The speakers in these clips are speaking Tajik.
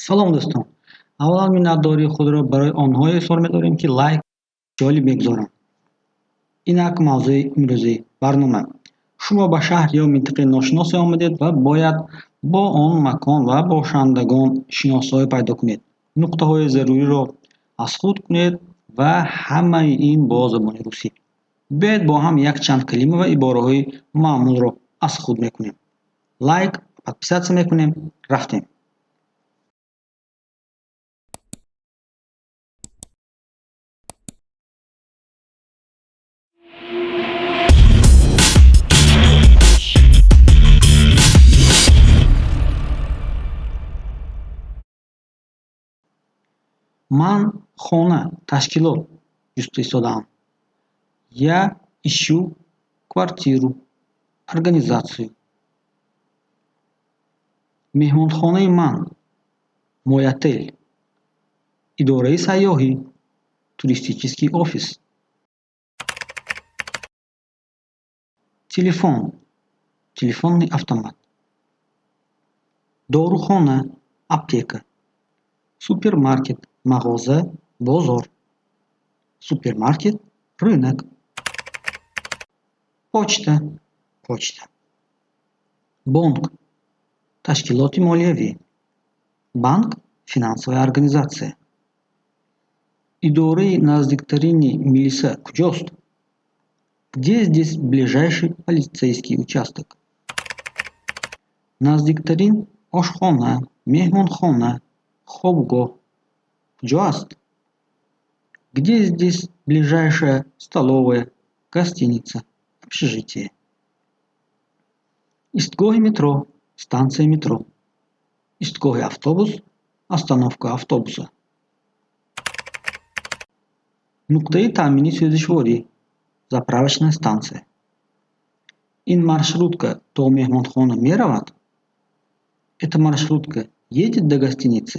салом дӯстон, аввалан миннатдории худро барои онҳо изҳор медорем, ки лайк ҷолиб мегузоранд. Инак мавзӯи имрӯзии барнома. Шумо ба шаҳр ё минтақаи ношиносе омадед ва бояд бо он макон ва бошандагон шиносоӣ пайдо кунед. Нуқтаҳои заруриро аз худ кунед ва ҳамаи ин бо забони русӣ. Биёед бо ҳам якчанд калима ва ибораҳои маъмулро аз худ мекунем. Лайк, подписатсия мекунем, рафтем. Ман хона, ташкилот ҷустуҷӯ истодаам. Я ищу квартиру, организацию. Меҳмонхонаи ман, мой отель. Идораи сайёҳӣ, туристический офис. Телефон, телефонный автомат. Дорухона, аптека. Супермаркет, мағоза, бозор. Супермаркет, рынок. Почта, почта. Бонк, ташкилоти молиявӣ. Банк, финансовая организация. Идораи наздиктарини милиса куҷост? Где здесь ближайший полицейский участок? Наздиктарин ошхона, меҳмонхона, хобгоҳ куҷо аст? Где здесь ближайшая столовая, гостиница, общежитие? Истгоҳи метро, станция метро. Истгоҳи автобус, остановка автобуса. Нуқтаи таъмини сӯзишворӣ, заправочная станция. Ин маршрутка то меҳмонхона меравад? Эта маршрутка едет до гостиницы?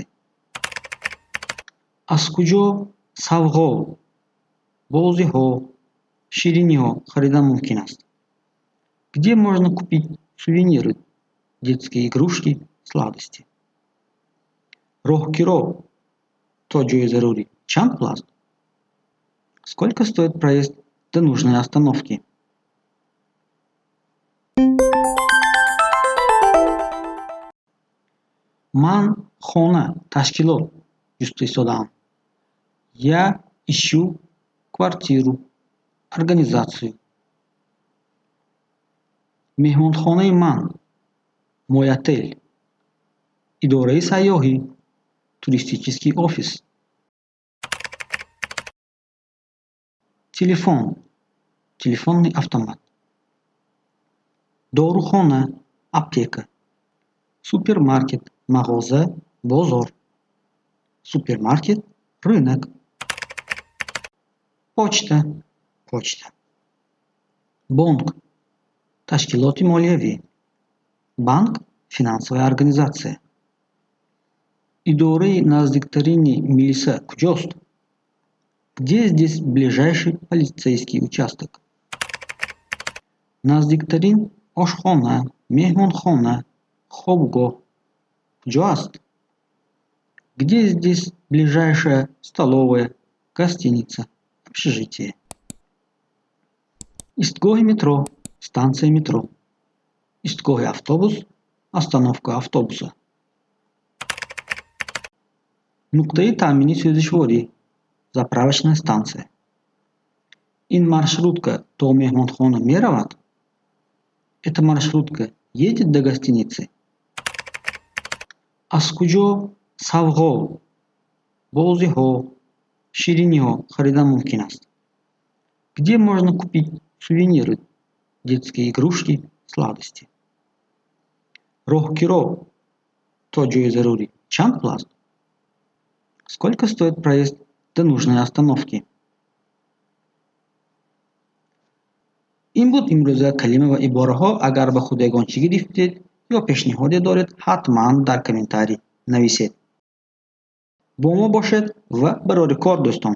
Аз куҷо савғо, бозиҳо, шириниҳо харидан мумкин аст? Где можно купить сувениры, детские игрушки, сладости? Роҳгиро то ҷои зарурӣ чанд пласт? Сколько стоит проезд до нужной остановки? Ман хона, ташкилот ҷустуҷӯ истодаам. Я ищу квартиру, организацию. Меҳмонхонаи ман, мой отель. Идораи сайёҳӣ, туристический офис. Телефон, телефонный автомат. Дорухона, аптека. Супермаркет, мағоза, бозор. Супермаркет, рынок. Почта, почта. Бонк, ташкилоти молиявӣ. Банк, финансовая организация. Идораи наздиктарини милиса куҷост? Где здесь ближайший полицейский участок? Наздиктарин ошхона, меҳмонхона, хобгоҳ куҷо аст? Где здесь ближайшая столовая, гостиница, общежитие? Истгоҳи метро, станция метро. Истгоҳи автобус, остановка автобуса. Нуқтаи таъмини сӯзишворӣ, заправочная станция. Ин маршрутка то меҳмонхона меравад? Эта маршрутка едет до гостиницы? Аз куҷо савғо, бозиҳо, шириниҳо харидан мумкин аст? Где можно купить сувениры, детские игрушки, сладости? Роҳгиро то ҷои зарурӣ чанд пласт? Сколько стоит проезд до нужной остановки? ин буд имрӯза калима ва ибораҳо. Агар ба худ ягон чӣ гирифтед ё пешниҳоде доред, ҳатман дар комментарий нависед. бо мо бошед ва барори кор дӯстон.